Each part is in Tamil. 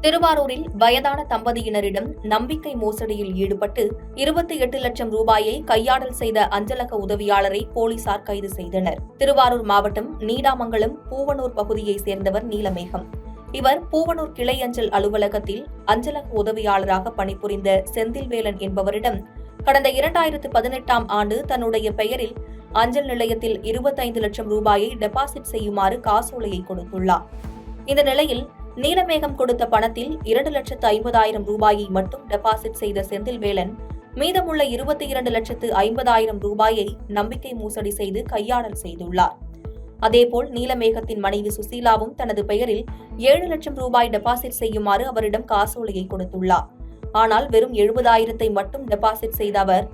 திருவாரூரில் வயதான தம்பதியினரிடம் நம்பிக்கை மோசடியில் ஈடுபட்டு 28 லட்சம் ரூபாயை கையாடல் செய்த அஞ்சலக உதவியாளரை போலீசார் கைது செய்தனர். திருவாரூர் மாவட்டம் நீடாமங்கலம் பூவனூர் பகுதியைச் சேர்ந்தவர் நீலமேகம். இவர் பூவனூர் கிளை அஞ்சல் அலுவலகத்தில் அஞ்சலக உதவியாளராக பணிபுரிந்த செந்தில்வேலன் என்பவரிடம் கடந்த 2018ஆம் ஆண்டு தன்னுடைய பெயரில் அஞ்சல் நிலையத்தில் 25 லட்சம் ரூபாயை டெபாசிட் செய்யுமாறு காசோலையை கொடுத்துள்ளார். இந்த நிலையில் நீலமேகம் கொடுத்த பணத்தில் 2,50,000 ரூபாயை மட்டும் டெபாசிட் செய்த செந்தில்வேலன் மீதமுள்ள 22,50,000 ரூபாயை நம்பிக்கை மோசடி செய்து கையாடல் செய்துள்ளார். அதேபோல் நீலமேகத்தின் மனைவி சுசீலாவும் தனது பெயரில் 7 லட்சம் ரூபாய் டெபாசிட் செய்யுமாறு அவரிடம் காசோலையை கொடுத்துள்ளார். ஆனால் வெறும் 70,000 மட்டும் டெபாசிட் செய்த அவர்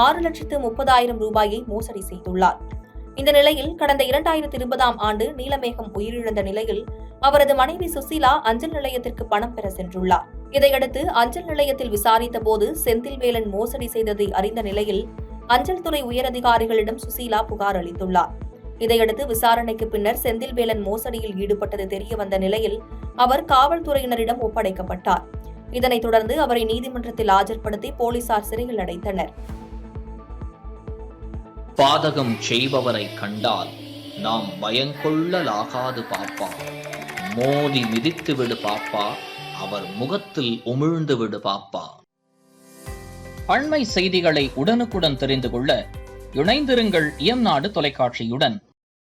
6,30,000 ரூபாயை மோசடி செய்துள்ளார். இந்த நிலையில் கடந்த 2020ஆம் ஆண்டு நீலமேகம் உயிரிழந்த நிலையில் அவரது மனைவி சுசீலா அஞ்சல் நிலையத்திற்கு பணம் பெற சென்றுள்ளார். இதையடுத்து அஞ்சல் நிலையத்தில் விசாரித்த போது செந்தில்வேலன் மோசடி செய்ததை அறிந்த நிலையில் அஞ்சல் துறை உயரதிகாரிகளிடம் சுசீலா புகார் அளித்துள்ளார். இதையடுத்து விசாரணைக்கு பின்னர் செந்தில்வேலன் மோசடியில் ஈடுபட்டது தெரியவந்த நிலையில் அவர் காவல்துறையினரிடம் ஒப்படைக்கப்பட்டார். இதனைத் தொடர்ந்து அவரை நீதிமன்றத்தில் ஆஜர்படுத்தி போலீசார் சிறையில் அடைத்தனர். பாதகம் செய்பவரை கண்டால் நாம் பயங்கொள்ளலாகாது பாப்பா, மோதி மிதித்து விடு பாப்பா, அவர் முகத்தில் உமிழ்ந்து விடு பாப்பா. அண்மை செய்திகளை உடனுக்குடன் தெரிந்து கொள்ள இணைந்திருங்கள் இயம்நாடு தொலைக்காட்சியுடன்.